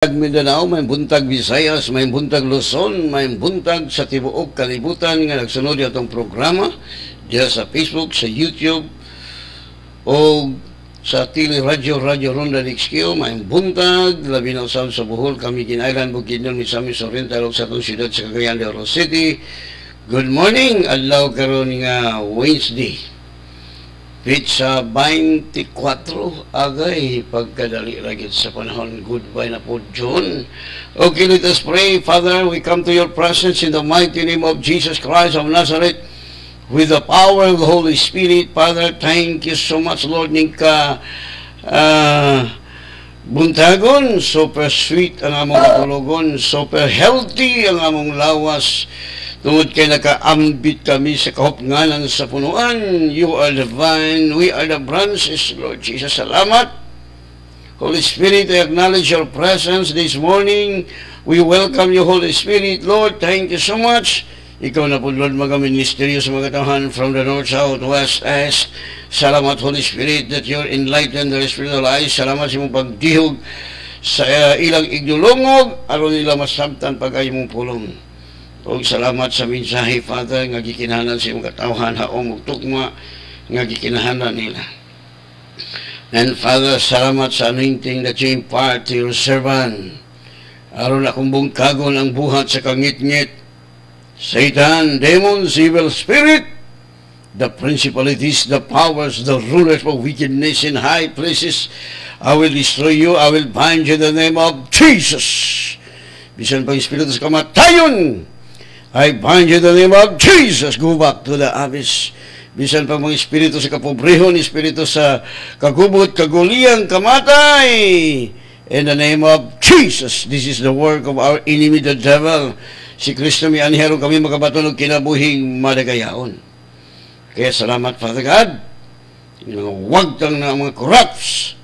buntag Mindanao, may buntag Visayas, may buntag Luzon, may buntag sa tibuok kalibutan nga nagsunod itong programa diya sa Facebook, sa YouTube o sa Radyo Ronda XQ. May buntag labi na usab sa Bohol, kami Ginailan, Bukidnon, Misamis Oriental ug sa atong siyudad sa Cagayan de Oro City. Good morning, adlaw karon nga Wednesday, Pizza 24 agay pagkadali ragit sa panahon. Goodbye na po, June. Okay, let us pray. Father, we come to your presence in the mighty name of Jesus Christ of Nazareth with the power of the Holy Spirit. Father, thank you so much, Lord. Nika buntagon, super sweet ang among katulugon, super healthy ang among lawas. Tungod kay nakaambit kami sa kahupnganan sa punuan. You are the vine, we are the branches, Lord Jesus. Salamat. Holy Spirit, I acknowledge your presence this morning. We welcome you, Holy Spirit. Lord, thank you so much. Ikaw na po, Lord, mga-ministeryo sa mga tahan from the north, south, west, east. Salamat, Holy Spirit, that you're enlightened the spiritual eyes. Salamat sa mong pagdihog sa ilang igdulungog, aron nila masabtan pag-ay mong pulong. O salamat sa mensahe, Father, nga gikinahanglan sa imong katawhan, haong ug tugma nga gikinahanglan nila. And Father, salamat sa anointing that you impart to your servant. Aron akong bungkagon ang buhat sa kangit-ngit. Satan, demons, evil spirit, the principalities, the powers, the rulers of wickedness in high places, I will destroy you, I will bind you in the name of Jesus. Bisan pang espiritu sa kamatayon, I bind you in the name of Jesus. Go back to the abyss. Bisan pa mga espiritu sa kapobrehon, espiritu sa kagubot, kagulian, kamatay. In the name of Jesus. This is the work of our enemy, the devil. Si Kristo may anhero kami makabatulog kinabuhing madagayaon. Kaya salamat, Father God. Wagtang na mga corrupts,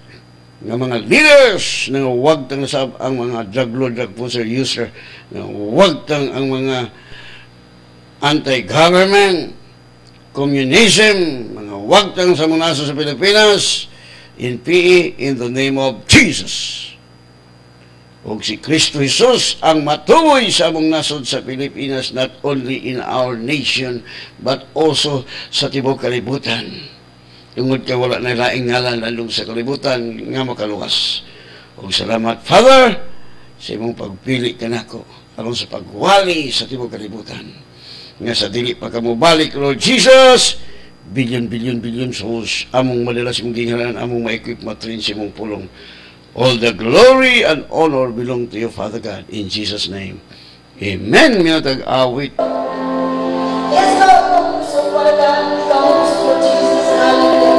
ng mga leaders, ng wagtang na sa ang mga drug lord, drug pusher, user, ng wagtang ang mga anti-government, communism, mga wagtang sa mga nasa sa Pilipinas, in PE, in the name of Jesus. O si Kristo Jesus ang matuloy sa among nasod sa Pilipinas, not only in our nation, but also sa tibok kalibutan. Tungod ka wala na laing ngalan lalong sa kalibutan nga makaluwas. O salamat, Father, sa imong pagpili ka nako aron sa pagwali sa tibok kalibutan. Nga sa dili pa ka mo balik, Lord Jesus, billion souls among madala sa mong gingalan, among ma-equip, matrain sa mong pulong. All the glory and honor belong to you, Father God, in Jesus' name. Amen. Minatag awit. Yes, Lord. So, Father God, thanks for Jesus. Hallelujah.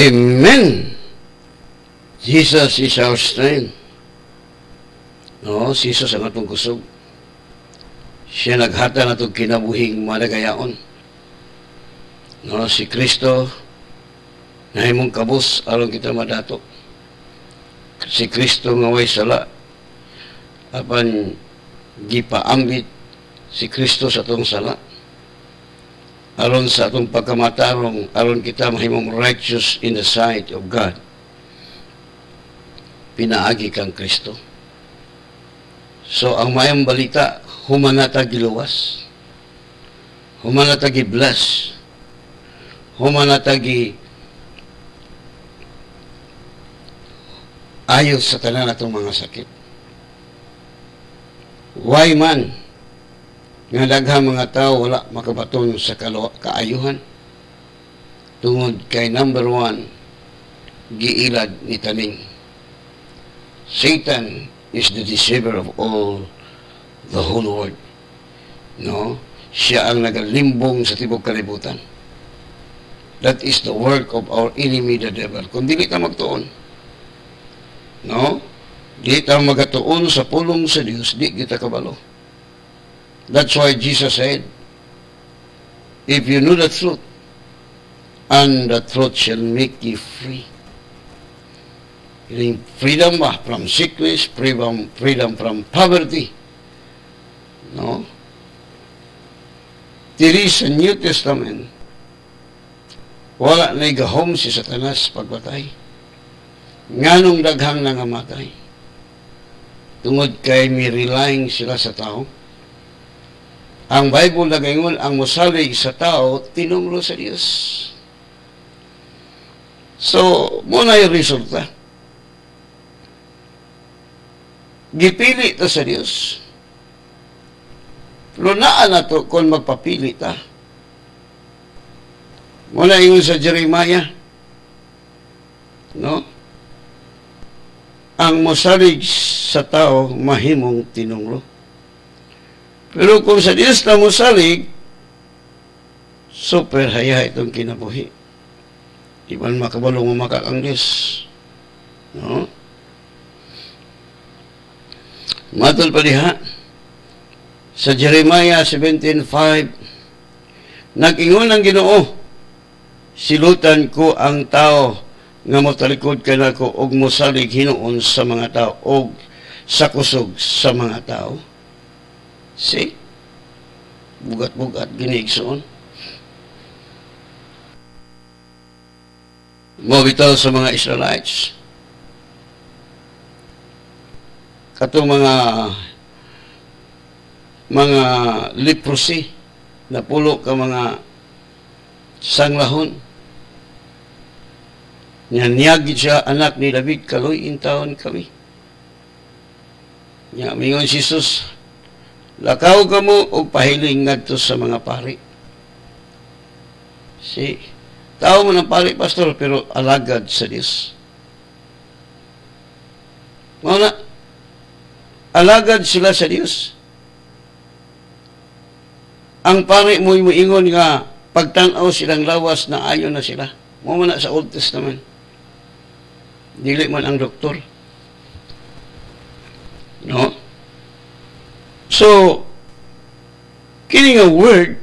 Amen. Jesus is our strength. No, si Jesus ang atong kusog. Siya naghata na itong kinabuhing malagayaon. No, si Kristo na himong kabus aron kita madato. Si Kristo nga way sala apan gipaambit si Kristo sa atong sala aron sa atong pagkamatarong aron kita mahimong righteous in the sight of God. Pinaagi kang Kristo. So ang mayang balita, humanata giluwas, humanata gi-bless, humanata gi ayos sa tanan natong mga sakit. Why man nga daghang mga tao wala makabaton sa kaayuhan tungod kay number 1 giilad ni taning. Satan is the deceiver of all the whole world. No? Siya ang nagalimbong sa tibok kalibutan. That is the work of our enemy, the devil. Kung dili ta magtuon, no? Di ta magatuon sa pulong sa Dios, di kita kabalo. That's why Jesus said, if you know the truth, and the truth shall make you free. Freedom from sickness, freedom from poverty. No? Diri sa New Testament, wala na igahom si Satanas pagpatay. Nganong daghang nangamatay. Tungod kay mi-relying sila sa tao. Ang Bible nagaingon, ang mosalig sa tao, tinumlo sa Dios. So, muna yung resulta. Gipili ta sa Dios. Lunaan na to kung magpapili ta. Muna yung sa Jeremiah, no? Ang mosalig sa tao, mahimong tinunglo. Pero kung sa Dios na mosalig, super haya itong kinabuhi. Iban makabalong umakak ang Dios. No? Matol pa diha sa Jeremiah 17:5, nag-ingon ang Ginoo, silutan ko ang tao nga motalikod kanako og mosalig hinuon sa mga tao og sa kusog sa mga tao. See? Bugat-bugat ginigsoon. Mo bitaw sa mga Israelites. Katong mga leprosy na pulo ka mga sanglahon. Niyagid siya anak ni David, kaloy intawon kami. Nya mingon si Jesus, lakaw ka mo o pahiling ngadto sa mga pari. Si tao mo ng pari, pastor, pero alagad sa Diyos. Mga alagad sila sa Diyos. Ang pari mo ingon nga pagtanaw silang lawas na ayon na sila. Mo na sa Old Testament. Dili man ang doktor. No? So, kini nga word,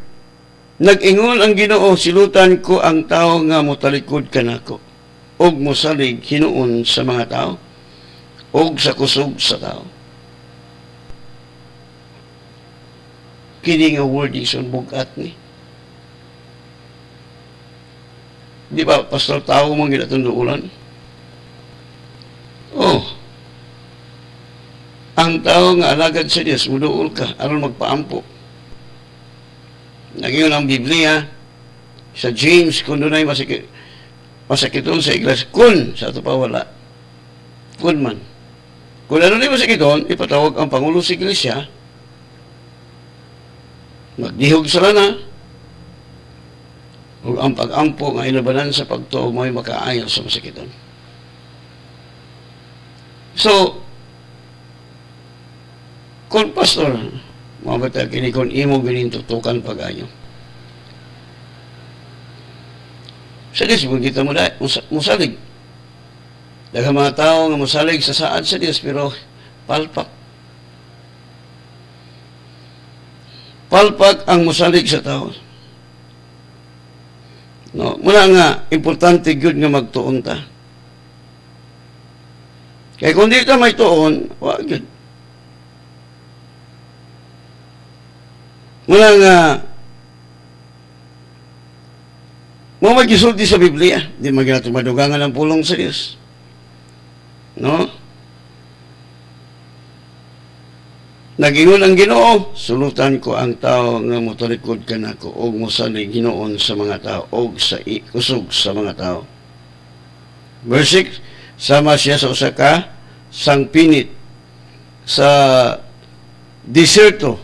nag-ingon ang Ginoo, silutan ko ang tao nga motalikod kanako, og mosalig hinuon sa mga tao, og sa kusog sa tao. Kini nga word ison bugat ni. Di ba, pastor, tao mong ginatunduulan? Oh, ang tao nga alagad sa Diyos, muduol ka, aron magpaampo. Nagyon ang Biblia, sa James, kung doon ay masakiton sa iglesia, kun, sa ito pa wala, kun man. Kung ano na masakiton, ipatawag ang Pangulo sa iglesia, magdihog sila na, o ang pag-ampo nga ilabanan sa pagtuo mo'y makaayon sa masakiton. So, kung pastor, mabata kini kung imo ginintutukan pag-ayo. Sa Dios mo kita musalig. Daghang mga tao nga musalig sa saad sa Dios pero palpak. Palpak ang musalig sa tao. No, muna nga importante gyud nga magtuon ta. Kaya kung di ka may tuon, wa gyud. Muna nga mo magisulti sa Biblia, di maginato madugangan ang pulong sa Dios. No? Nagingon ang Ginoo, sulutan ko ang tao nga motalikod kanako og mosalig Ginoon sa mga tao og sa usog sa mga tao. Verse 6, sama siya sa usa ka sangpinit sa diserto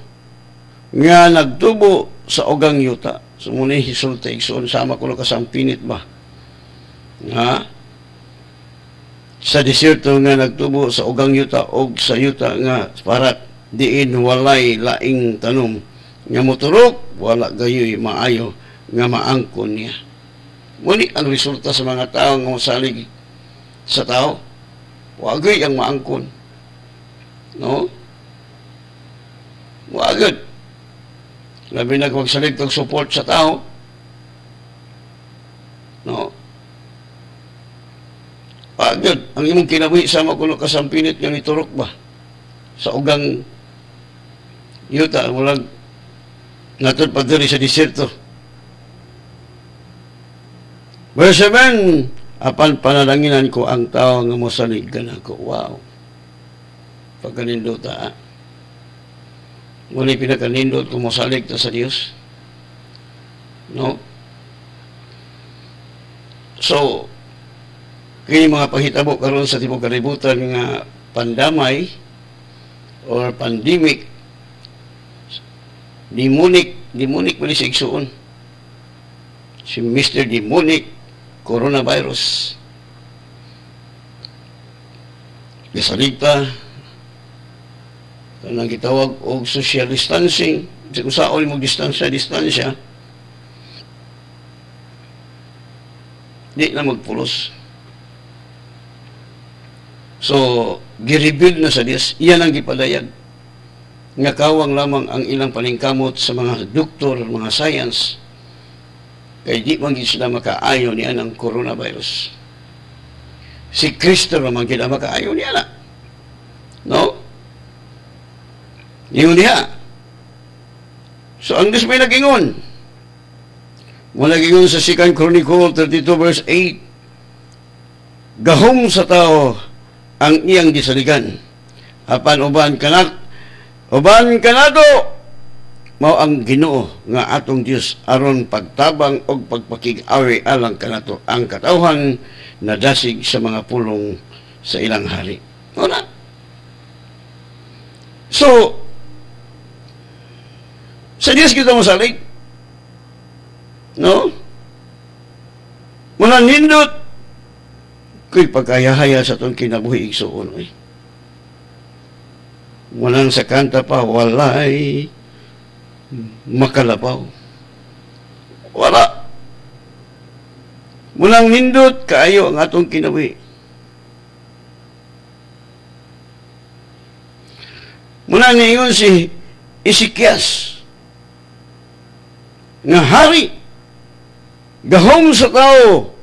nga nagtubo sa ugang yuta. Sumunay hisulta igsoon sama ko ka sangpinit ba? Nga sa diserto nga nagtubo sa ugang yuta og sa yuta nga parat diin walay laing tanom nga moturok wala gayoy maayo nga maangkon niya. Muli ang resulta sa mga tao nga mosalig sa tao wagay ang maangkon, no? Wagad labi na kung salig tong support sa tao, no? Wagad ang imong kinabuhi sama kuno kasampinit nga niturok ba sa ugang yuta walang natod pa diri sa diserto. Verse 7, apan panalanginan ko ang tao nga mosalig kanako. Wow, pagkanindota muli pinakanindot kung mosalig ta sa Dios, no? So kini mga panghitabo karon sa tibuok kalibutan nga pandamay or pandemic, demonic man siya igsuon. Si Mr. Demonic coronavirus. Bisaligta kanang gitawag og social distancing. Kung saol mo distansya, di na magpulos. So, girebuild na sa Dios. Iyan ang gipadayag. Nga kawang lamang ang ilang paningkamot sa mga doktor, mga science. Kaya di man sila makaayo niya ng coronavirus. Si Kristo naman kita makaayo niya na. No? Yun niya. So, ang Diyos may nagingon. Mula nagingon sa 2 Chronicle 32 verse 8. Gahom sa tao ang iyang gisaligan. Apan uban kanado mao ang Ginoo nga atong Dios aron pagtabang og pagpakig-awi alang kanato ang katawhan na dasig sa mga pulong sa ilang hari. Wala. So sa Dios kita mosalig, no? Mula nindot ko'y pagkayahaya sa itong kinabuhi igsuon. Walang sa kanta pa, walay makalabaw. Wala. Mulang nindot kaayo ang atong kinabuhi. Muna niingon si Ezekias nga hari gahom sa tao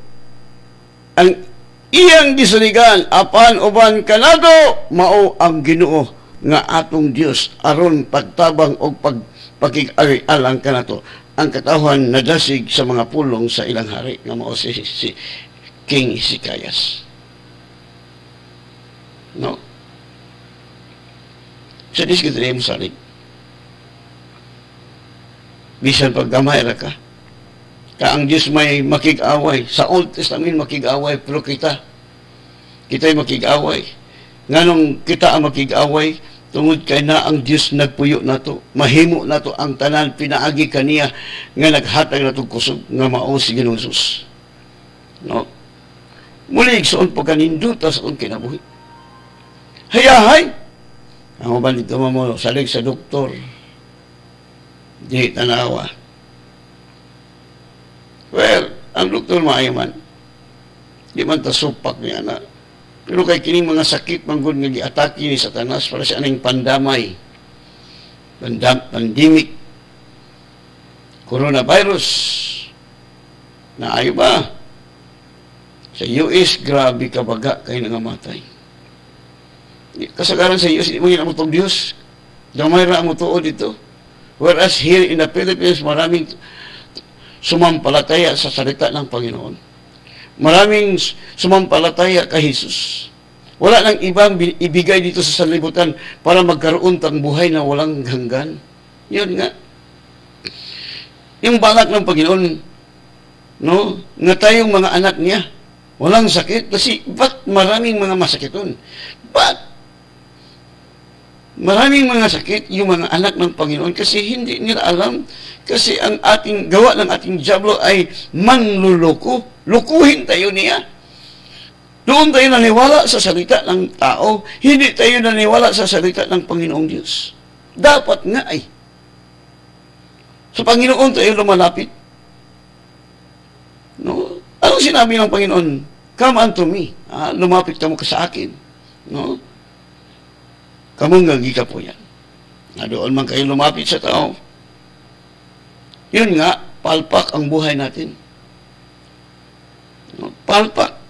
ang iyang gisaligan apan uban kanado mao ang Ginoo nga atong Dios aron pagtabang og pagpakig-ari alang kanato ang katawhan na dasig sa mga pulong sa ilang hari nga mao si King Ezekias, no? Sa Dios kita rin salig bisan paggamay ra ka ang Diyos may makig-away. Sa Old Testament makig-away, pero kita'y makig-away. Nganong kita ang makig-away, tungod kay na ang Diyos nagpuyo na to. Mahimo na to ang tanan, pinaagi kaniya nga naghatag na to kusog nga mao si Ginoong Hesus. No? Muli, igsoon po kaninduta sa kong kinabuhi. Hayahay! Ang uban dito mo, salig sa doktor. Di tanawa. Well, ang doktor maayo man. Di man ta supak niya na. Pero kay kining mga sakit manggod nga giatake ni Satanas para sa aning pandamay. Pandemic. Coronavirus. Naayo ba? Sa US, grabe kabaga kayo nangamatay. Kasagaran sa US, hindi mo yun ang mutong Diyos. Damay ra ang mutuo dito. Whereas here in the Philippines, maraming sumampalataya sa salita ng Panginoon. Maraming sumampalataya kay Jesus. Wala nang ibang ibigay dito sa sanlibutan para magkaroon ng buhay na walang hanggan. Yun nga. Yung balak ng Panginoon, no, nga tayong mga anak niya, walang sakit. Kasi, ba't maraming mga masakiton? Ba't maraming mga sakit yung mga anak ng Panginoon kasi hindi nila alam. Kasi ang ating gawa ng ating diablo ay manluloko. Lukuhin tayo niya. Doon tayo naniwala sa salita ng tao. Hindi tayo naniwala sa salita ng Panginoong Diyos. Dapat nga ay. Sa Panginoon tayo lumalapit. No? Anong sinabi ng Panginoon? Come unto me. Lumapit ka mo sa akin. No? Kamong gagi ka po yan. Na doon man kayo lumapit sa tao. Yun nga, palpak ang buhay natin. No? Palpak.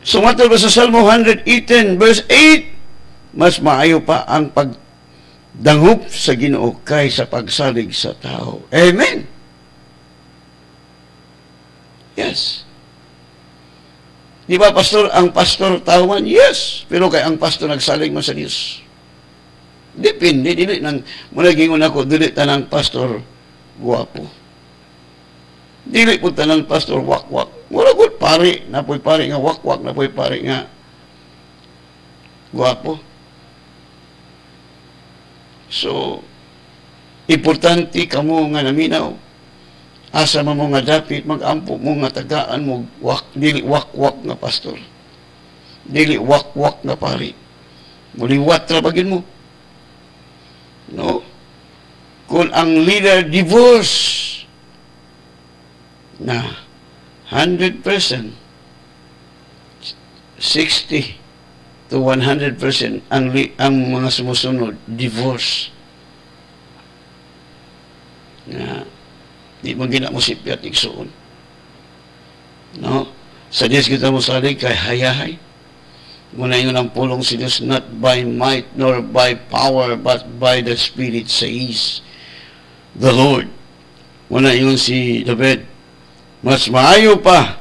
Sumatal ba sa Salmo 118 verse 8, mas maayo pa ang pagdangup sa Ginoo kaysa pagsalig sa tao. Amen. Yes. Di ba, pastor, ang pastor tao man? Yes. Pero kay ang pastor nagsalig man sa Diyos. Depende. Dili nang munagingon ako, dili tanang pastor guwapo. Dili po tanang pastor wak-wak. Wala ko pari, napoy pari nga wak-wak, napoy pari nga guwapo. So, importante kamo nga naminaw. Asa mo nga dapit, mag-ampo mo nga tagaan mo, dili wak-wak nga pastor. Dili wak-wak nga pari. Muliwat trabagin mo. No? Kung ang leader divorce na 100%, 60 to 100% ang mga sumusunod, divorce. Na di mo gina mo sipyat igsuon. No? Sa Diyos kita mo salig kay hayahay. Muna yun ang pulong si Diyos, not by might nor by power, but by the Spirit, says the Lord. Muna yun si David, mas maayo pa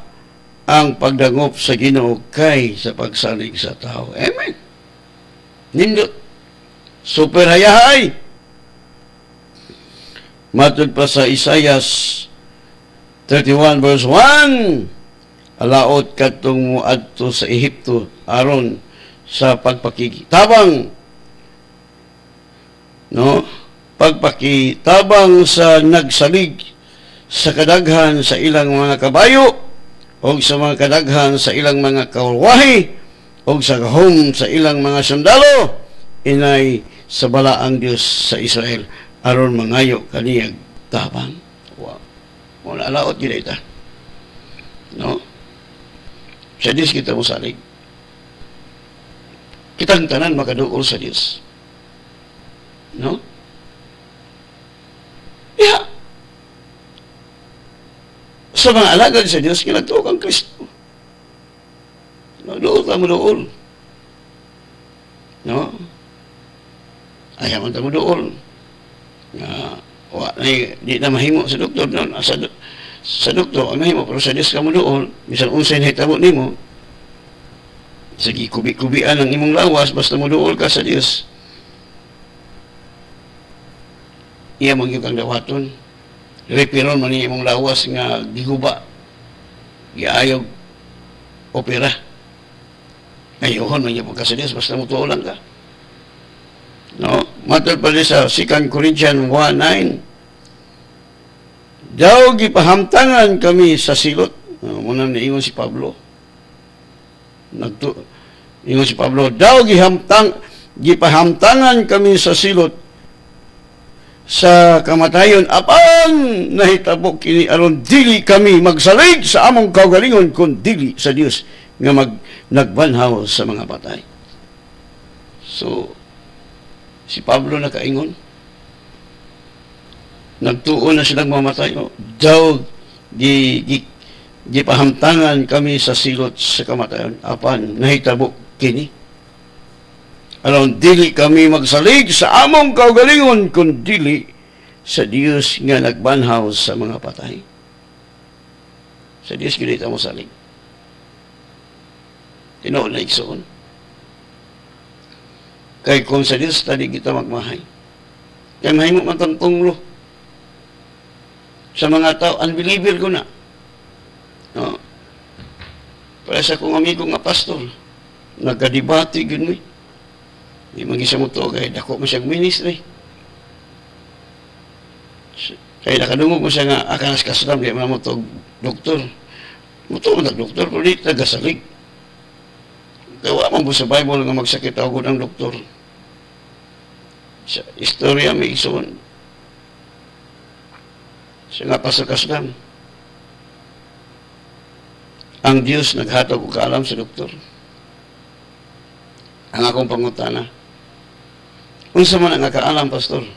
ang pagdangop sa Ginoo kay sa pagsalig sa tao. Amen. Nindot. Super hayahay. Matod pa sa Isaias 31 verse 1, alaot katong muadto sa Ehipto aron sa pagpakitabang, no? Pagpakitabang sa nagsalig sa kadaghan sa ilang mga kabayo o sa mga kadaghan sa ilang mga kawalwahi o sa gahom sa ilang mga sundalo, inay sa balaang Diyos sa Israel aron mangayo kaniyag tabang. Wow. Muna alaot gina ita. No? Sa Diyos kita mo salig. Kitang tanan makaduol sa Diyos. No? Yeah. Sa mga alagad sa Diyos, kinagtuog ang Kristo. No? Dool ka mo dool. No? Ayaw man ta mo dool. Di na mahimo sa doktor noon. Sa doktor, ang mahimo, pero sa Diyos ka mo doon, bisan unsay na hitabo nimo, sige, kubi-kubian ang imong lawas, basta mo doon ka sa Diyos. Iya mong yung kang dawaton. Repiron man yung imong lawas nga giguba, giayog, opera. Ngayon man yung ka sa Diyos, basta mo tuulang ka. No? Matod pa rin sa 2 Corinthians 1:9, daw gipahamtangan kami sa silot. Muna niingon si Pablo. Ingon si Pablo, daw gipahamtangan kami sa silot sa kamatayon apan nahitabo kini aron dili kami magsalig sa among kaugalingon kun dili sa Dios nga nagbanhaw sa mga patay. So si Pablo nakaingon, nagtuon na silang mamatay, daw gipahamtangan kami sa silot sa kamatayon apan nahitabo kini aron dili kami magsalig sa among kaugalingon kun dili sa Dios nga nagbanhaw sa mga patay. Sa Dios gid mo salig. Tinuod na igsoon. Kay kung sa Dios tadi kita magmahay. Kaya mahimo man tang tunglo sa mga tao, unbeliever ko na. No. Para sa kong amigo nga pastor, nagkadibati gud mi. Di mag-isa mo to, kaya dako mo siyang ministry. Kaya nakadungog mo siya nga, akanas kaslam, kaya mo to, doktor. Mo to, nag-doktor, kung di, tagasalig. Kaya wala mo sa Bible nga magsakit ako ng doktor. Sa istorya, may isuon. Siya nga pastor kaslam. Ang Diyos naghatag o kaalam sa doktor. Ang akong pangutana, unsa man ang nakaalam, pastor?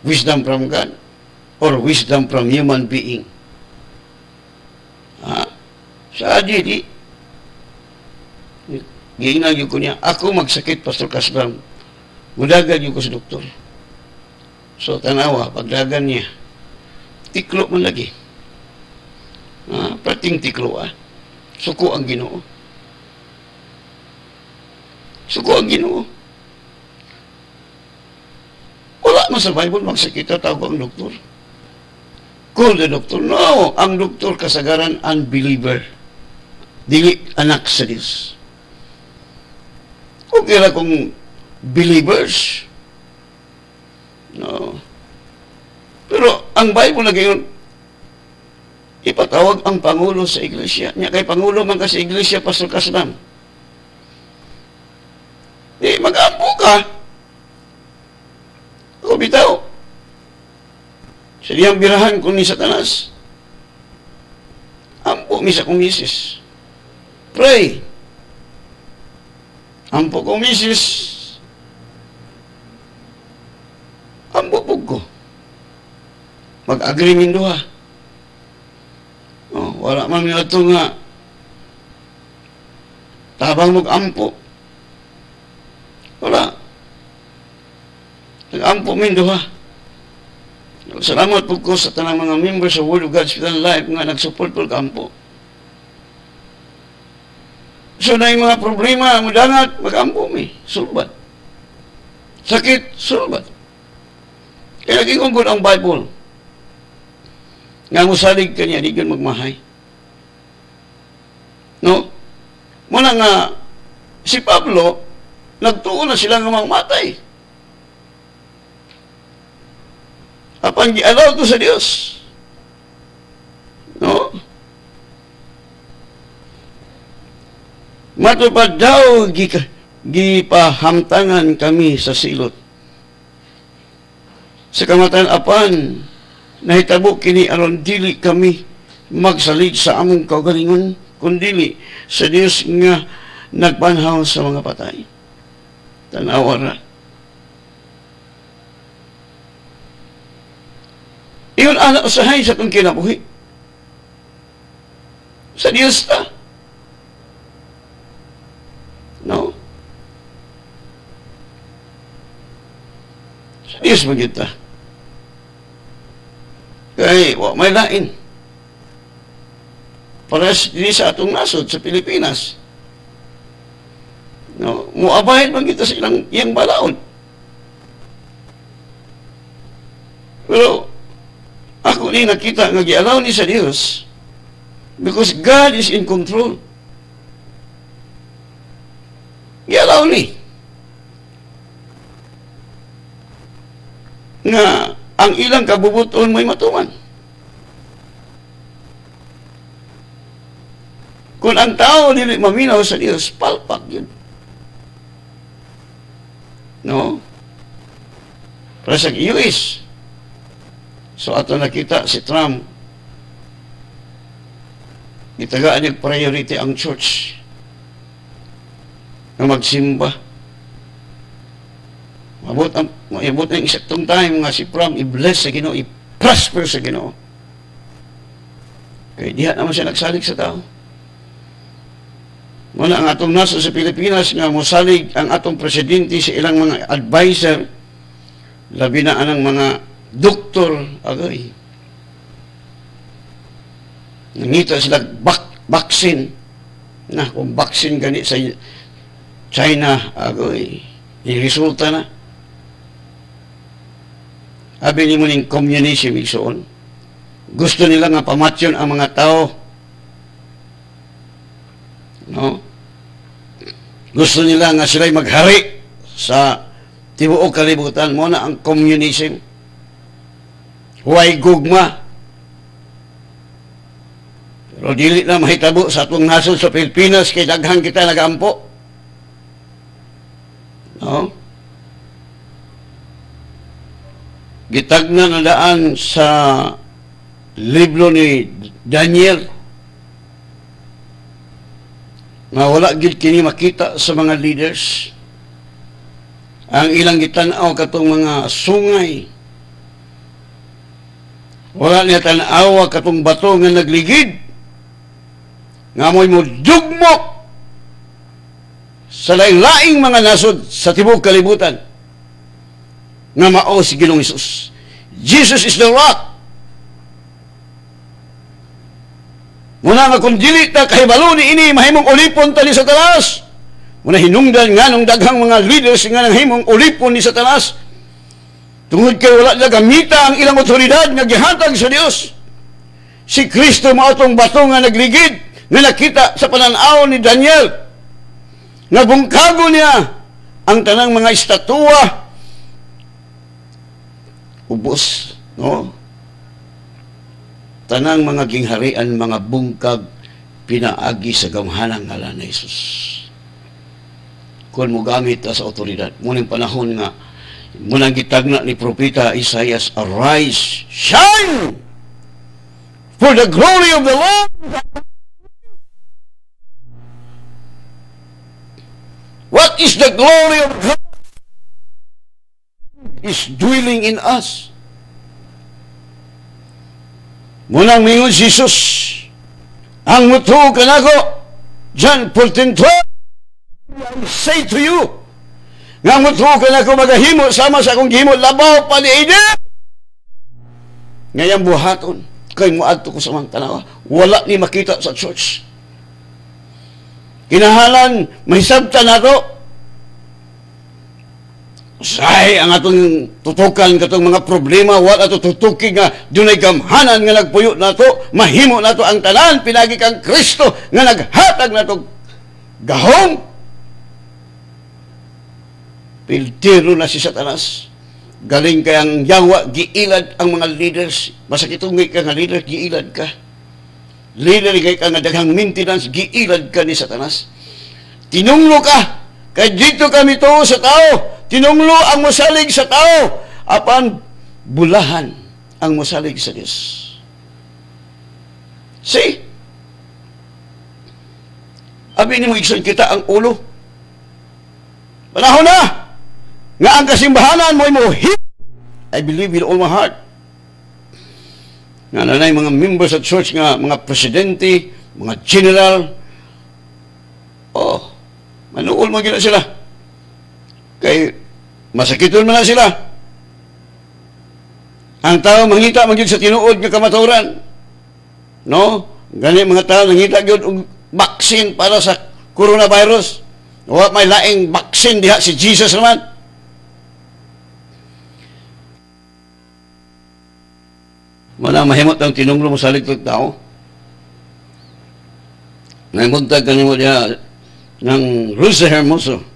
Wisdom from God or wisdom from human being? Ha? Sa di giingnan ko niya, ako magsakit, Pastor Kaslam. Mudagan ko sa doktor. So, tanawa, pagdagan niya, tiklo man lagi. Prating tiklo, suko ang Ginoo. Suko ang Ginoo. Wala man sa Bible magsakita tawag ang doktor. Call the doctor. No, ang doktor kasagaran unbeliever. Dili anak sa Diyos. Okay lang kung believers. No. Pero ang Bible na gayon, ipatawag ang Pangulo sa iglesia. Nya kay Pangulo man ka sa iglesia, Pastor Kaslam. Di mag-ampo ka. O bitaw. Sa diyang birahan ko ni Satanas. Ampo mi sa kong misis. Pray. Ampo kong misis. Ampo po ko. Mag-agree min duha. Wala man nga ito nga. Tabang mag-ampo. Wala. Nag-ampo min duha. Salamat po ko sa tanang mga members sa Word of God Hospital Life nga nag-support po kampo. So na yung mga problema, mudangat, mag-ampo mi. Sulbat. Sakit, sulbat. Kaya naging ungkod ang Bible. Nga musalig ka niya, di ka magmahay. No? Muna nga, si Pablo, nagtuon na sila nga mamatay. Apan gi-allow to sa Dios. No? Matupad daw gipahamtangan kami sa silot. Sa kamatayan apan nahitabo kini aron dili kami magsalig sa among kaugalingon kundi sa Dios nga nagbanhaw sa mga patay. Tanawa ra. Iyon anak usahay sa itong kinabuhi. Sa Diyos ta. No? Sa Diyos magita. Kaya, may lain. Para sa atong nasod sa Pilipinas. No? Muabahin magita sa iyang balaod. Pero, ako ni nakita nga gi-allow ni sa Dios because God is in control. Gi-allow ni nga ang ilang kabubuton mo'y matuman. Kung ang tao dili maminaw sa Dios, palpak yun. No? Para sa US, So ato nakita si Trump, itagaan niya priority ang church na magsimba. Mabot ang isaktong time nga si Trump i-bless sa Ginoo, i-prosper sa Ginoo. Kaya diha naman siya nagsalig sa tao. Muna ang atong nasa sa Pilipinas nga mosalig ang atong presidente sa ilang mga advisor, labi na anang mga doktor, agay. Nangita sila vaccine. Na, kung vaccine gani sa China, agay. Resulta na. Abi ni mo ning communism igsoon. Gusto nila nga pamatyon ang mga tao. No? Gusto nila nga sila'y maghari sa tibuok kalibutan. Mo na ang communism. Huwag gugma. Pero dili na mahitabo sa atong nasod sa Pilipinas kay daghang kita nagampo. No? Gitagna na daan sa libro ni Daniel na wala gid kini makita sa mga leaders. Ang ilang gitan-aw katong mga sungay, wala niya tan-awa katong bato nga nagligid nga mo'y mo dugmok sa laing-laing mga nasod sa tibuok kalibutan nga mao si Ginoong Hesus. Jesus is the rock. Muna nga kung dili ta kahibalo ni ini mahimong ulipon ta ni Satanas. Muna hinungdan nga nung daghang mga leaders nga nang himong ulipon ni Satanas. Tungod kay wala na gamita ang ilang otoridad nga gihatag sa Dios. Si Kristo mao tong bato nga nagligid nga nakita sa pananaw ni Daniel. Nga bungkago niya ang tanang mga estatwa. Ubos, no? Tanang mga gingharian, mga bungkag, pinaagi sa gamhanang ngalan ni Jesus. Kung mo gamit sa otoridad. Munang panahon nga, munang gitagna ni Propeta Isaias, arise, shine, for the glory of the Lord what is the glory of God is dwelling in us. Munang mingon si Jesus, ang muto ka na ko, John 14:12, I say to you, nga muto ka na ko magahimo sama sa akong gihimo, labaw pa ni Eden. Ngayang buhaton, kay muadto ko sa mga tanawa, wala ni makita sa church. Kinahalan, mahisabta na to. Say ang atong tutukan katong mga problema, wala ato tutuki nga dunay gamhanan nga nagpuyo nato, mahimo nato ang tanan pinagi kang Kristo nga naghatag nato gahom. Piltiro na si Satanas. Galing kay ang yawa, giilad ang mga leaders. Masakitungay ka nga leader, giilad ka. Leader kay ka nga daghang maintenance, giilad ka ni Satanas. Tinunglo ka, kay dito kami to sa tao. Tinunglo ang mosalig sa tao, apan bulahan ang mosalig sa Diyos. See? Abi ni mo igsoon kita ang ulo. Panahon na nga ang kasimbahanan mo I believe with all my heart. Nga nanay mga members at church nga mga presidente, mga general, manuol mo gina sila. Kay masakiton man na sila. Ang tao mangita magyud sa tinuod nga kamaturan. No? Gani mga tao nangita gyud og vaccine para sa coronavirus. Wa may laing vaccine diha si Jesus naman. Mana mahimot ang tinunglo mo sa ligtog tao. Naimuntag kanimo diha ng Rosa Hermoso.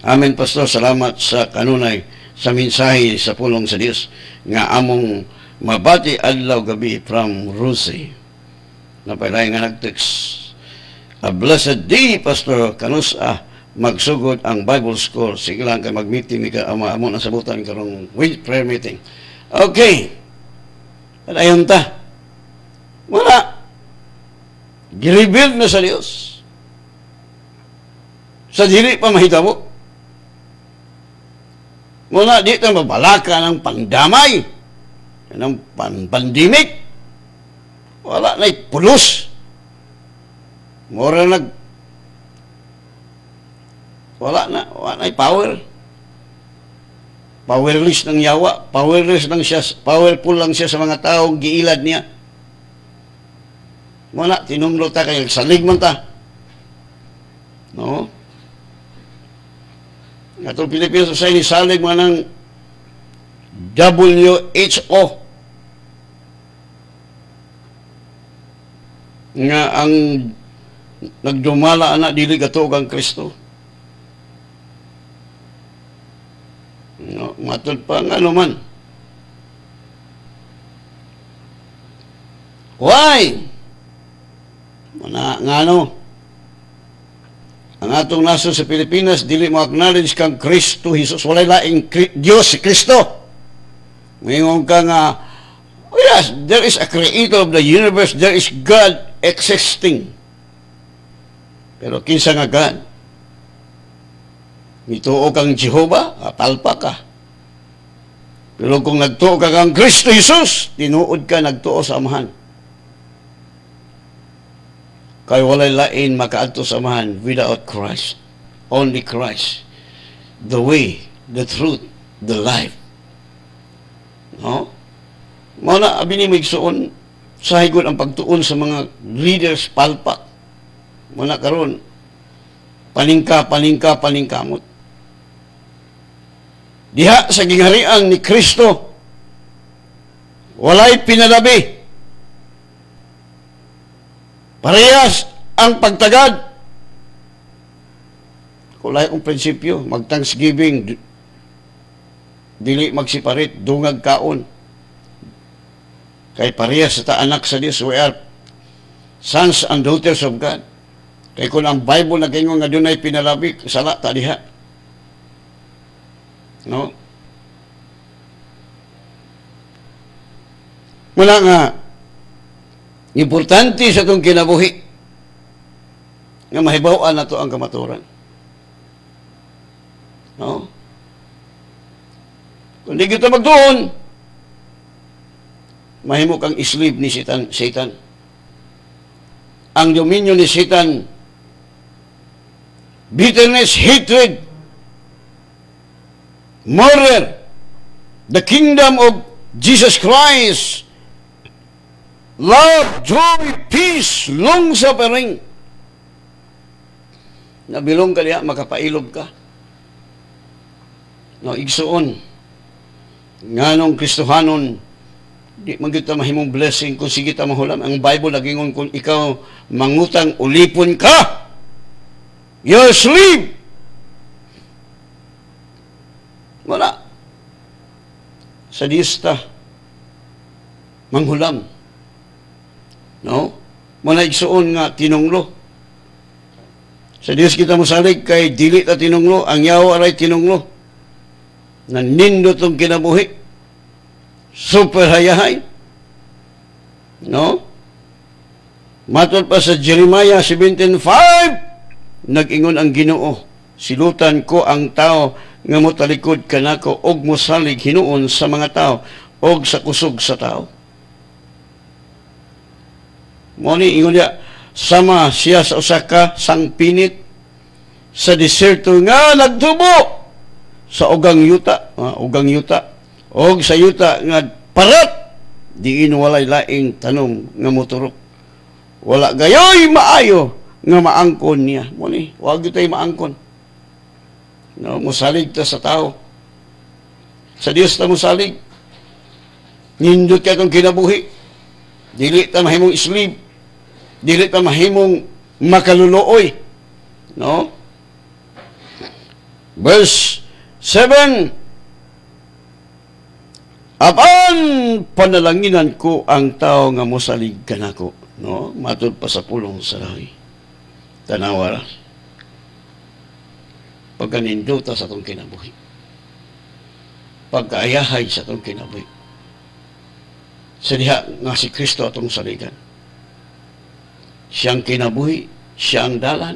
Amen, Pastor. Salamat sa kanunay sa mensahe sa pulong sa Dios nga among mabati adlaw gabi from Rusi. Napalay nga nag-text. A blessed day, Pastor. Kanus magsugod ang Bible School. Sige lang kay mag-meeting ni ka amo na sabutan karong prayer meeting. Okay. At ayon ta, wala. Girebuild na sa Dios. Sa dili pa mahitabo. Muna, di ito mabalaka ng pandamay, ng pandemic. Wala na'y pulos. Mura wala na'y power. Powerless ng yawa, powerless lang siya, powerful lang siya sa mga taong giilad niya. Muna, tinumlo ta kayo, salig man ta. No? Atong Philippine Society, salig man ng WHO nga ang nagdumala anak dili gatog ang Kristo. No, matod pa nga man. Why? Ngano? Ang atong naso sa Pilipinas dili mo acknowledge kang Kristo Jesus, walay laing Dios si Kristo. Mingon ka nga, oh yes, there is a creator of the universe, there is God existing. Pero kinsa nga God? Nituo kang Jehovah, palpa ka. Pero kung nagtuo ka kang Kristo Jesus, tinuod ka, nagtuo sa Amahan. Kaya walay lain makaadto sa Amahan without Christ. Only Christ. The way, the truth, the life. No? Muna, abinimig suon, sa higod ang pagtuon sa mga leaders palpak. Muna karon paningkamot. Diha sa gingharian ni Kristo, walay pinalabi. Parehas ang pagtagad. Kulay ang prinsipyo, mag-thanksgiving, dili magsiparit, dungag kaon. Kay parehas sa anak sa Dios, we are sons and daughters of God. Kay kung ang Bible nag-ingon nga dunay pinalabi, sala ta diha. No? Mula nga, importante sa itong kinabuhi nga mahibawaan na to ang kamaturan. No? Kung di kita magdoon, mahimo kang slave ni Satan. Ang dominyo ni Satan, bitterness, hatred, murder. The kingdom of Jesus Christ, love, joy, peace, long-suffering. Nabilong ka diya, makapailob ka. No, igsuon. Nganong Kristohanon, di man kita mahimong blessing kung sige ta mahulam. Ang Bible nagingon kung ikaw mangutang, ulipon ka. You're asleep. Wala. Sa dista, manghulam. No? Muna igsuon nga tinunglo. Sa Diyos kita mosalig kay dili ta tinunglo, ang yawa aray tinunglo. Nanindo tong kinabuhi. Super hayahay. No? Matod pa sa Jeremiah 17:5, nag-ingon ang Ginoo, silutan ko ang tao nga motalikod kanako og mosalig hinuon sa mga tao og sa kusog sa tao. Moni ingon niya, sama siya sa usa ka sangpinit sa deserto nga nagtubo sa ugang yuta, og sa yuta nga parat diin walay laing tanom nga moturok. Wala gayoy maayo nga maangkon niya. Moni, wag tay maangkon. No, musalig ta sa tao. Sa Dios ta musalig. Nindot ka itong kinabuhi. Dili ta mahimong slave. Dili ta mahimong makaluluoy. No? Verse 7. Apan panalanginan ko ang tao nga mosalig kanako. No? Matod pa sa pulong sa lahi. Tanawara. Pagkanindota sa itong kinabuhi. Pagkaayahay sa itong kinabuhi. sa diha nga si Kristo atong saligan. Siyang kinabuhi, siya ang dalan.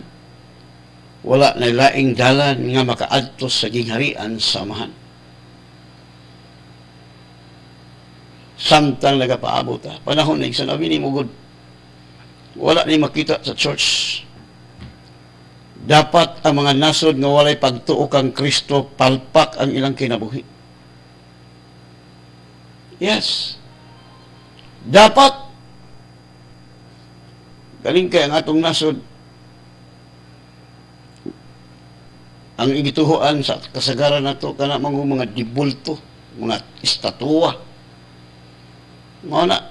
Wala na laing dalan nga makaadto sa gingharian sa amahan. Samtang nagapaabot panahon na sanabi ni Mugod, wala ni makita sa church. Dapat ang mga nasod nga walay pagtuo kang Kristo palpak ang ilang kinabuhi. Yes. Dapat galing kay ang atong nasod ang igituhuan sa kasagaran nato kana mga dibulto, mga estatwa. Mao na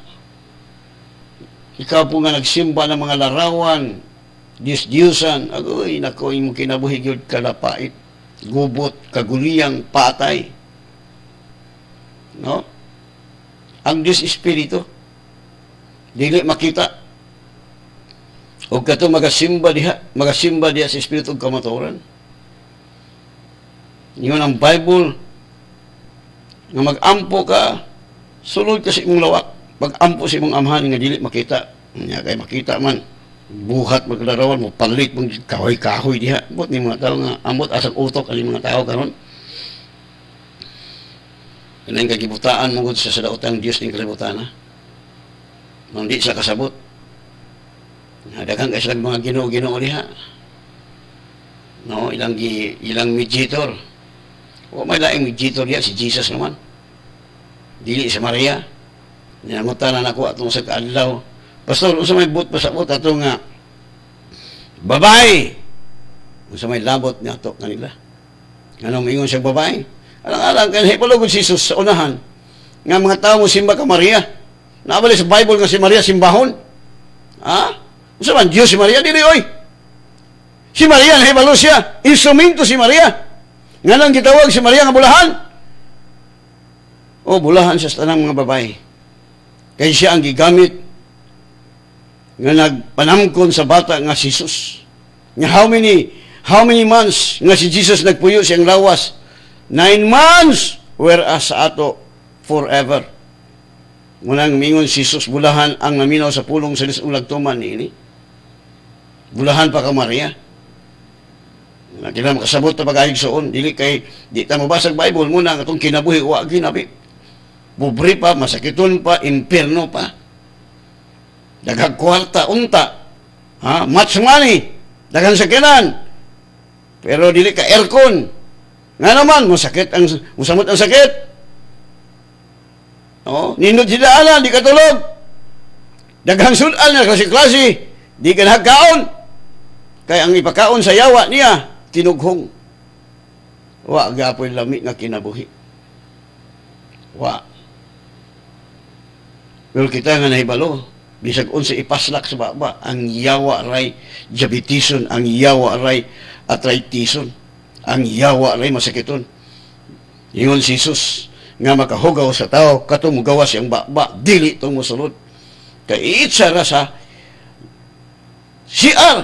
ikaw po nga nagsimba ng mga larawan, Diyos-Diyosan, agoy, nako, imong kinabuhi gyud kalapait, gubot, kaguliyang, patay. No? Ang Diyos Espiritu, dili makita. O kato magasimba diha sa Espiritu ug kamatuoran. Yun ang Bible, nga mag-ampo ka, sulod ka sa imong lawak, mag-ampo sa imong amahan nga dili makita. Nya kay makita man, buhat magdarawan mo, palit mong kahoy-kahoy diha. Bot ni mga tao nga, amot asang utok ang mga tao karon. Kanang kagibutaan mo sa sadaotang Dios ning kalibutan ha. Nang di sa kasabot. Daghang kay silang mga Ginoo-Ginoo diha. No, ilang mediator. O may laing mediator diha si Jesus naman. Dili sa Maria. Nangutan na nako atong sa kaadlaw. Pastor, unsa may but pasabot ato nga babae. Unsa may labot niya ato kanila. Anong mingon siyang babae? Alang-alang kay hipalugod si Jesus sa unahan nga mga tao mo simba ka Maria. Naabali sa Bible nga si Maria simbahon. Ha? Unsa man Dios si Maria dili oy? Si Maria nahibalo siya, instrumento si Maria. Nga lang gitawag si Maria nga bulahan. O bulahan siya sa tanang mga babae. Kaya siya ang gigamit nga nagpanamkon sa bata nga si Jesus. Nga how many months nga si Jesus nagpuyo siyang lawas? 9 months, whereas sa ato forever. Munang mingon si Jesus bulahan ang naminaw sa pulong sa ulagtuman niini. Bulahan pa ka Maria. Nga kailangan makasabot na pag-ahigsoon. Dili kay, di ta mabasag Bible muna katong kinabuhi, wa ginabi. Pobre pa, masakiton pa, impierno pa. Daghang kwarta, unta. Ha? Much money. Daghang sakinan. Pero dili ka aircon. Nga naman, musamot ang sakit. Oh, nindot sila ana, di katulog. Daghang sudan na klase-klase. Di ka nagkaon. Kaya ang ipakaon sa yawa niya, tinughong. Wa, gapoy lami nga kinabuhi. Wa. Pero kita nga nahibalo, bisag unsa ipaslak sa baba, ang yawa ray diabetison, ang yawa ray arthritis, ang yawa ray masakiton. Ingon si Jesus nga makahugaw sa tao katong mugawas siyang baba, dili tong mosulod. Kay itsa ra sa CR.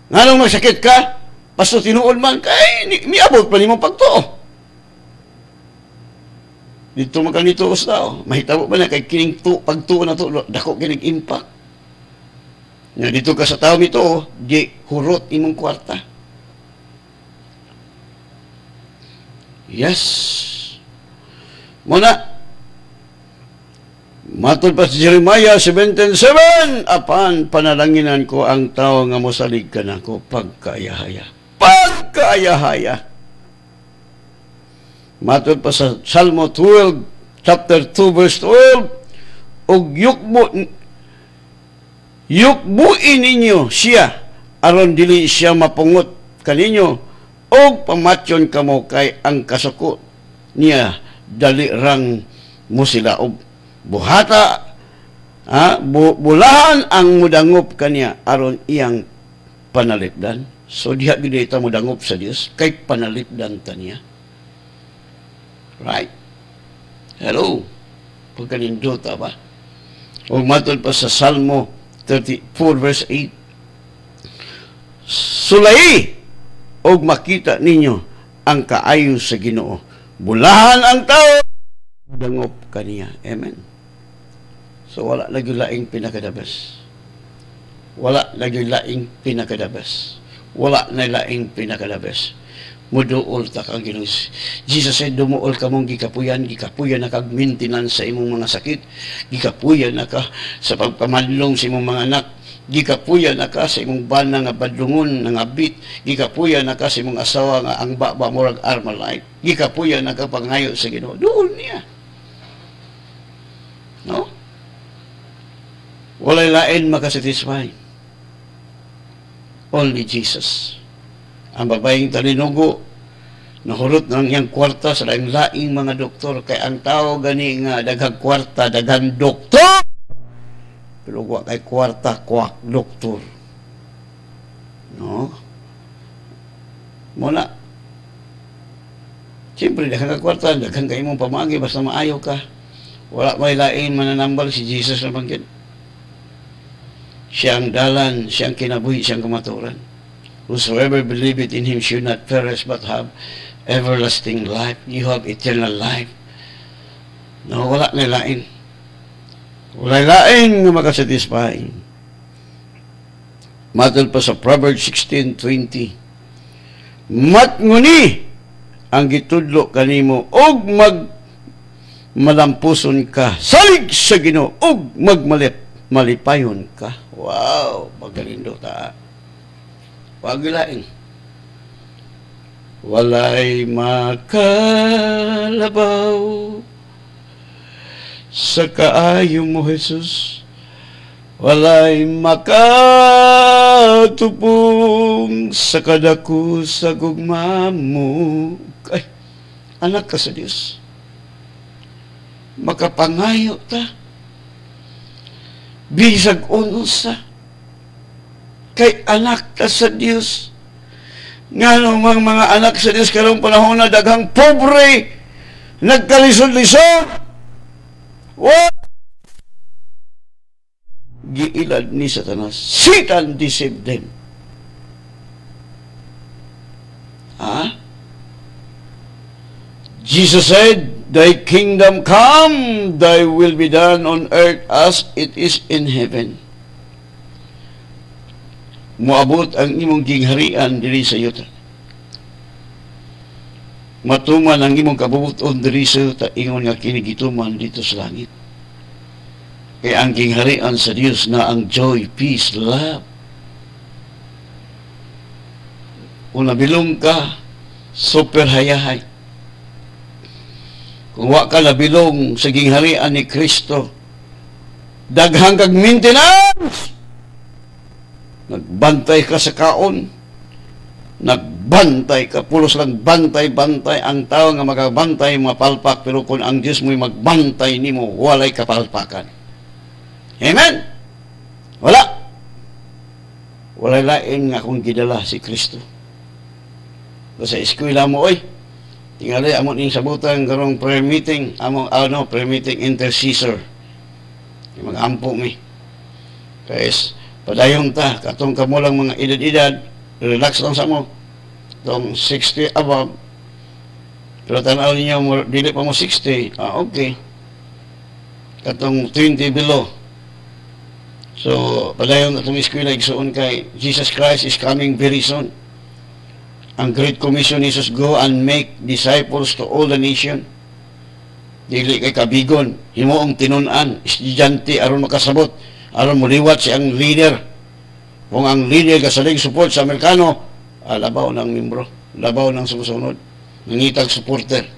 Nganong magsakit ka, pasto tinuod man kay miabot pa nimong pagtuo. Dito man kanito sa tao, mahitabo ba na kay kining pagtuo na to, dako kining impact. Nga dito ka sa tao nito, di hurot imong kwarta. Yes. Muna, matod pa sa Jeremiah 17:7, apan panalanginan ko ang tao nga mosalig ka nako pagkaayahaya. Pagkaayahaya. Matod pa sa Salmo 12, chapter 2, verse 12, og yukbuin ninyo siya, aron dili siya mapungot kaninyo, og pamatyon kamo kay ang kasuko niya dali rang musilaog. Buhata, bulahan ang mudangop kaniya aron iyang panalipdan. So diha gid ta mudangop sa Dios kay panalipdan ta niya. Right? Hello. Pagkanindota ba? O matod pa sa Salmo 34 verse 8. Sulay og makita ninyo ang kaayo sa Ginoo. Bulahan ang tao, dangop kaniya. Amen. So wala lagi laing pinakadabas. Wala lagi laing pinakadabas. Wala na laing pinakadabas. Muduol ta kang Ginoo. Jesus said, dumuol ka mong gikapuyan na kag maintenance sa imong mga sakit, gikapuyan na ka sa pagpamadlong sa imong mga anak, gikapuyan na ka sa imong bana nga badlungon nga bit, gikapuyan na ka sa imong asawa nga ang baba murag Armalite, gikapuyan na ka pangayo sa Ginoo. Duol niya. No? Walay lain makasatisfy. Only Jesus. Ang babaeng talinugo, nahurot ng iyang kwarta sa laing mga doktor. Kaya ang tao gani nga daghang kwarta, daghang doktor. Pero wa kay kwarta, kwak doktor. No? Muna. Siyempre, daghang kwarta, daghang kayo mong pamagi, basta maayo ka. Wala may lain mananambal si Jesus na banggit. Siya ang dalan, siya ang kinabuhi, siya ang kamaturan. Whosoever believeth in Him should not perish but have everlasting life. You have eternal life. No, wala na lain. Wala lain nga makasatisfy. Matol pa sa Proverbs 16:20. Matnguni ang gitudlo kanimo og malampuson ka. Salig sa Ginoo og malipayon ka. Wow, magalindo ta. Pagilain. Walay makalabaw sa kaayo mo, Jesus. Walay makatupong sa kadako sa gugma mo. Ay, anak ka sa Diyos. Makapangayo ta. Bisag unusa. Kay anak ta sa Diyos. Nga namang mga anak sa Diyos karong panahon na daghang pobre, nagkalisod-lisod. What? Giilad ni Satanas. Satan deceived them. Jesus said, Thy kingdom come, Thy will be done on earth as it is in heaven. Moabot ang imong gingharian diri sa yuta. Matuman ang imong kabubuton diri sa yuta, ingon nga kinigituman dito sa langit. Kaya ang gingharian sa Dios na ang joy, peace, love. Kung nabilong ka, super hayahay. Kung wa ka nabilong sa gingharian ni Kristo, daghang kag maintenance. Nagbantay ka sa kaon, nagbantay ka, pulos lang bantay-bantay. Ang tao nga magabantay, mapalpak, pero kung ang Diyos mo'y magbantay ni mo, walay kapalpakan. Amen? Wala. Walay lain nga kung gidala si Kristo. Sa eskwela mo, oy, tingali, amon yung sabutan, karong prayer meeting, prayer meeting intercessor. Mag-ampo mi. Kaya, padayon ta, katong kamo lang mga edad-edad, relax lang sa mo. Itong 60 above, pero tanaw ninyo, dili pa mo 60, okay. Katong 20 below. So, padayon itong eskwela, igsoon kay, Jesus Christ is coming very soon. Ang Great Commission is go and make disciples to all the nation. Dili kay kabigon, himuong tinunan, estudyante, aron makasabot. Aron muliwat si ang leader. Kung ang leader kasaling support sa Amerikano, labaw ng membro, labaw ng sumusunod, nangitag supporter.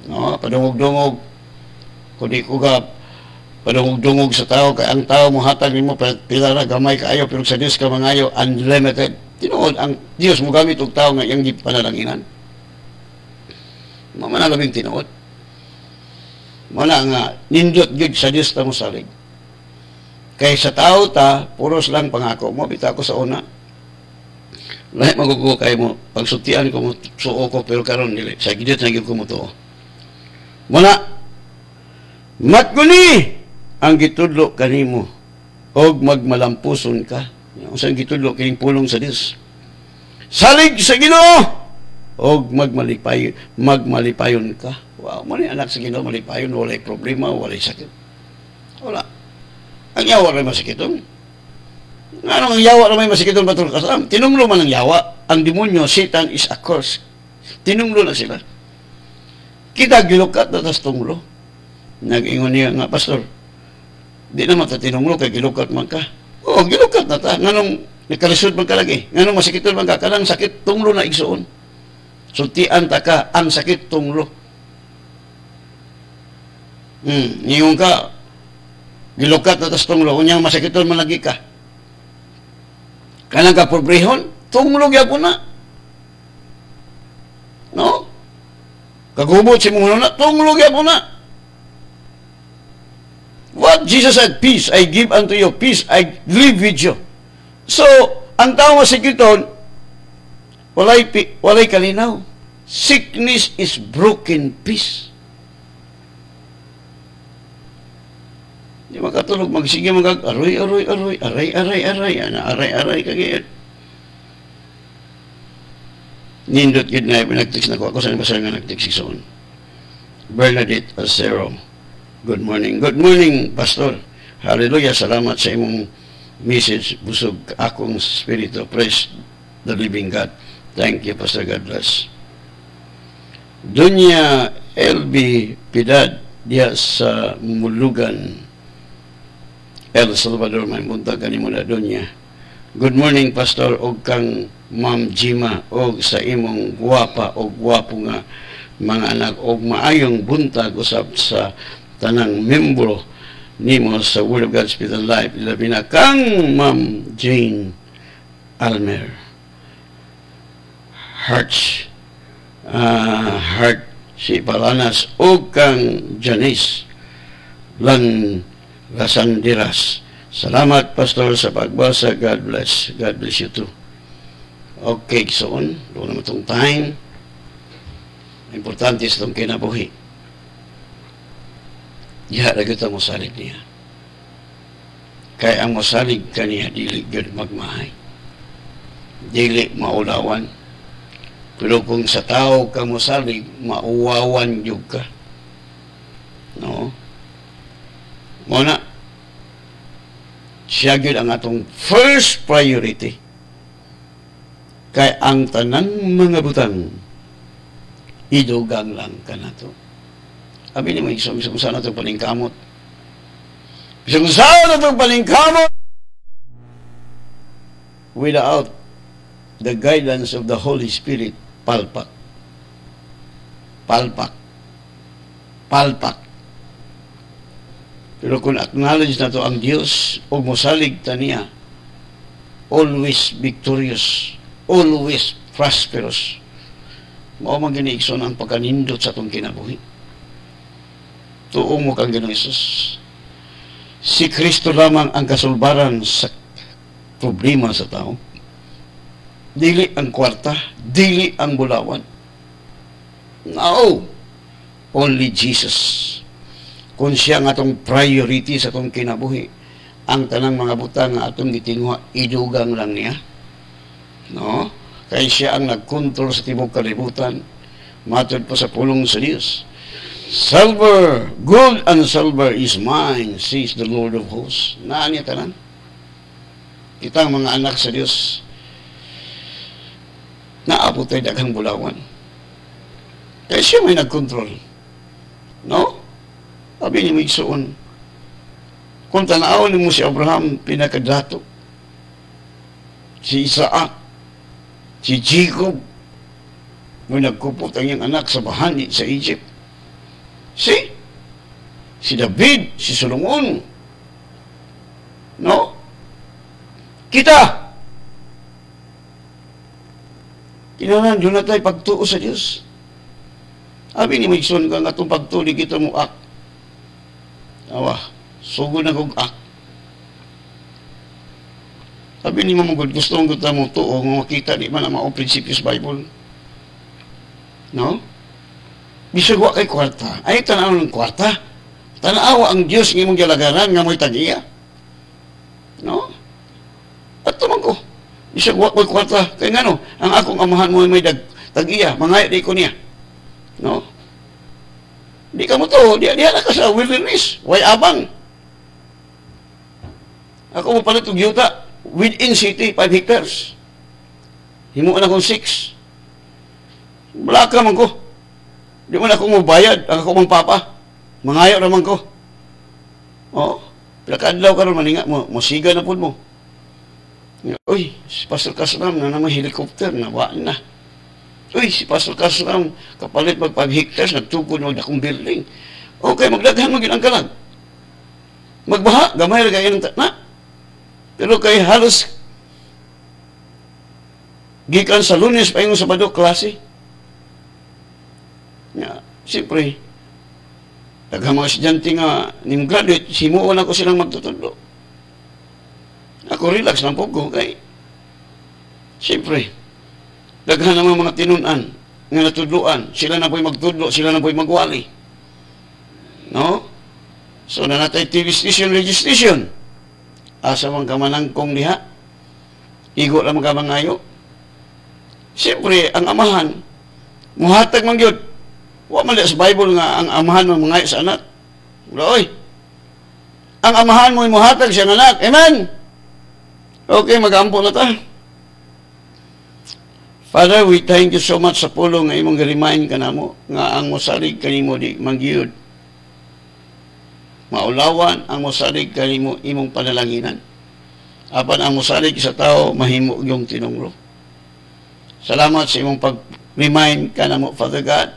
No, padungog-dungog. Kundi kugap, padungog-dungog sa tao, kaya ang tao mo hatag nimo pila na gamay kaayo, pero sa Dios ka mangayo unlimited. Tinuod ang Dios mo gamit og tao nga iyang gipanalanginan. Mamana labing tinuod. Mana nga nindot gyud sa Dios ta mo salig. Kay sa tao ta, puros lang pangako mo, bita ko sa una. Lahat magugugo kayo mo, pagsutian ko mo, suo ko, pero karon nila, sa gidit na gyud ko mo to. Muna, matguni ang gitudlo kanimo, og magmalampuson ka. Ang gitudlo kining pulong sa Dios. Salig sa Ginoo, og magmalipayon ka. Wow, man anak sa Ginoo, malipayon, walay problema, walay sakit. Wala. Ang yawa rin masikiton. Nga ang yawa rin may masikiton batul kasam. Tinunglo man ang yawa. Ang demonyo, Satan is a curse. Tinunglo na sila. Kita gilukat na tas tunglo. Nag-ingon niya nga, Pastor, di naman ta tinunglo kay gilukat man ka. Oo, gilukat na ta. Nganong nakalisod man ka lagi. Nganong masikiton man ka. Kanang sakit tunglo na igsuon. Sultian ta ka ang sakit tunglo. Ngayong ka, gilukat na tas tunglo. Kunyang masikiton man lagi ka. Kanang ka pobrehon, tunglo gyapon na. No? Kagubot si mong na, tunglo gyapon na. What Jesus said, peace I give unto you, peace I live with you. So, ang tao masikiton, walay kalinaw. Sickness is broken peace. Di makatulog, magsige aroy, kagayat. Nindot yun na pinag-text na ko. Ako saan ba nga nag-text si Son? Bernadette Acero. Good morning. Good morning, Pastor. Hallelujah. Salamat sa imong message. Busog akong spirito. Praise the living God. Thank you, Pastor. God bless. Dunya LB Piedad diya sa Mulugan, El Salvador. May buntag kanimo na Dunya. Good morning, Pastor, o kang Ma'am Jima, o sa imong guwapa o guwapo nga mga anak, o maayong buntag usab sa tanang membro nimo sa Word of God Spiritual Life, labi na kang Ma'am Jane Almer. Heart si Palanas, o kang Janice Lan Lasandiras. Salamat, Pastor, sa pagbasa. God bless. God bless you too. Okay, so doon naman itong time. Importante sa itong kinabuhi. Diha na kita mosalig niya. Kaya ang mosalig kaniya, dili gud magmahay. Dili maulawan. Pero kung sa tao ka mosalig, mauwawan yun ka. No? Muna, siya yun ang atong first priority. Kaya ang tanang mga butang, idugang lang ka na to. Abi ni mo, isang sana itong palingkamot. Isang sana itong palingkamot without the guidance of the Holy Spirit, palpak. Palpak. Palpak. Pero kung acknowledge na to ang Diyos o mosalig ta niya, always victorious, always prosperous. Mao man giniigsoon ang pagkanindot sa atong kinabuhi. Tuong mo kang Ginoong Hesus. Si Kristo lamang ang kasulbaran sa problema sa tao. Dili ang kwarta, dili ang bulawan. No, only Jesus. Kung siya nga atong priority sa atong kinabuhi, ang tanang mga butang nga atong gitinguha, idugang lang niya. No? Kaya siya ang nagkontrol sa tibok kalibutan, matod pa sa pulong sa Diyos. Silver, gold and silver is mine, says the Lord of hosts. Naan niya tanan? Kitang mga anak sa Diyos, naabot tayo daghang bulawan. Kaya siya may nagkontrol. No? Sabi niya may igsoon. Kung tanawin mo si Abraham, pinakadato. Si Isaac, si Jacob, may nagkupot ang iyang anak sa bahani sa Egypt. Si David, si Solomon. No? Kita! Kinanan, doon na tayo pagtuo sa Diyos. Sabi ni Migson ka nga itong pagtuloy kita mo ak. Awa, sugod na kong ak. Sabi ni Mamagod, gusto mong gusto mo tuo, makita di man ang mga prinsipyo sa Bible. No? Bisagwa kay kwarta. Ay, tanaw ng kwarta. Tanawa ang Diyos ng imong galagaran nga mo'y tagiya. No? At tumang ko. Bisagwa kay kwarta. Kaya nga no, ang akong amahan mo may tagiya. Mangayat di ko niya. No? Di ka mo to. Di na ka sa wilderness. Way abang. Ako mo palit og yuta within city 5 hectares. Himuan akong 6. Blaka man ko. Di man ako mo bayad ang ako mong papa. Mangayo naman ko. Oh, pilakadlaw karon maninga mo, mosiga na pud mo. Uy, si Pastor Kasram na naman helicopter na wa na. Uy, si Pastor Kasram kapalit mag 5 hectares nagtukod mag dakong building. Okay, magdaghan mo gid ang kalag. Magbaha, gamay ra kayo na. Pero kay halos gikan sa Lunes pa yung Sabado klase. Ya, siyempre, daghang mga estudyante nga ning graduate, simuon ako silang magtutudlo. Ako relax lang po ko kay siyempre, daghan namang mga tinunan nga natudloan, sila na po'y magtudlo, sila na po'y magwali. No? So, nanatay TV station registration. Asa mang kamanangkong diha. Igo lang mga mangayo. Siyempre, ang amahan, muhatag man yun. Wa man sa Bible nga ang amahan mo mangayo sa anak. Oy. Ang amahan mo muhatag sa anak. Amen. Okay, mag-ampo na ta. Father, we thank you so much sa pulong nga imong remind ka namo nga ang mosalig kanimo di manggiyod. Maulawan ang mosalig kanimo imong panalanginan. Apan ang mosalig sa tao mahimo yung tinungro. Salamat sa imong pag-remind ka namo, Father God,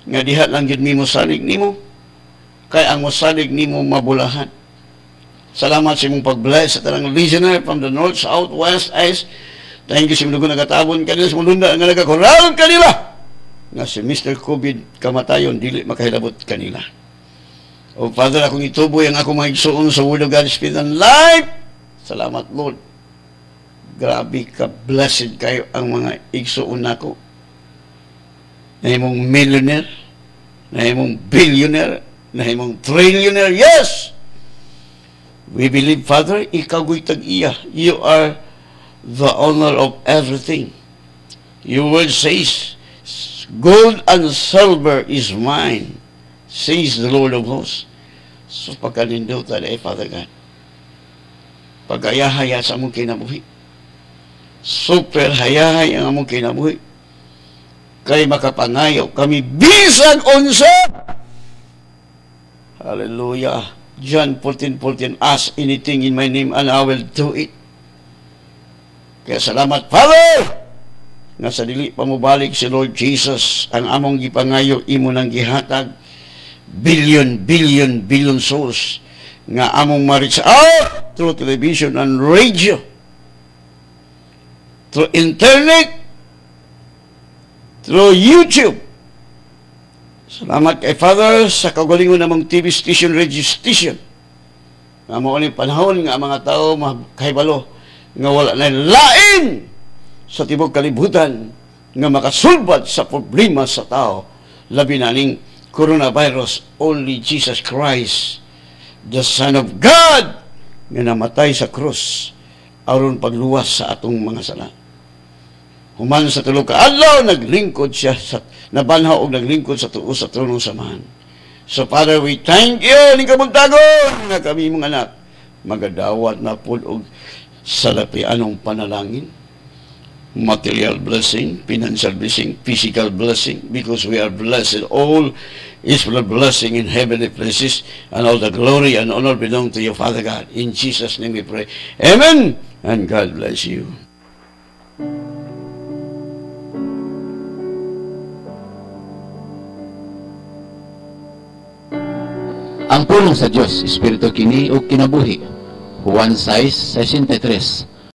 nga diha lang yun mo salig nimo, kay ang mosalig nimo mabulahan. Salamat sa imong pag-bless sa tanang listener from the north, south, west, east. Thank you sa imong nagatabon kanila sa mulunda nga nagakoral kanila nga si Mr. COVID kamatayon dili makahilabot kanila. O Father, akong ituboy ang akong mga igsuon sa Word of God, Spirit and Life. Salamat, Lord. Grabe ka, blessed kayo ang mga igsuon nako. Nahimong millionaire, nahimong billionaire, nahimong trillionaire. Yes! We believe, Father, ikaw go'y tag-iya. You are the owner of everything. Your word says, gold and silver is mine, says the Lord of hosts. So pagkanindutan ay Father God, pag-ayahaya sa among kinabuhi, super hayahay ang among kinabuhi, kay makapangayo kami bisag unsa. Hallelujah. John 14:14, ask anything in my name and I will do it. Kaya salamat, Father, nga sa dili pa mo balik si Lord Jesus, ang among gipangayo imo nang gihatag billion souls nga among ma-reach out through television and radio, through internet, through YouTube. Salamat kay Father sa kaugalingon namang TV station registration. Nga mo ni panahon nga mga tao makahibalo nga wala na lain sa tibok kalibutan nga makasulbad sa problema sa tao, labi na ning coronavirus. Only Jesus Christ, the Son of God, nga namatay sa krus aron pagluwas sa atong mga sala. Human sa tulo ka adlaw naglingkod siya sa nabanhaw og naglingkod sa tuo sa tronong samahan. So Father, we thank you ning kabuntagon nga kami mga anak magadawat na pud og salapianong panalangin, material blessing, financial blessing, physical blessing, because we are blessed. All is full of blessing in heavenly places, and all the glory and honor belong to you, Father God. In Jesus' name we pray. Amen. And God bless you. Ang pulong sa Dios, Espiritu kini o kinabuhi. Juan 6:63.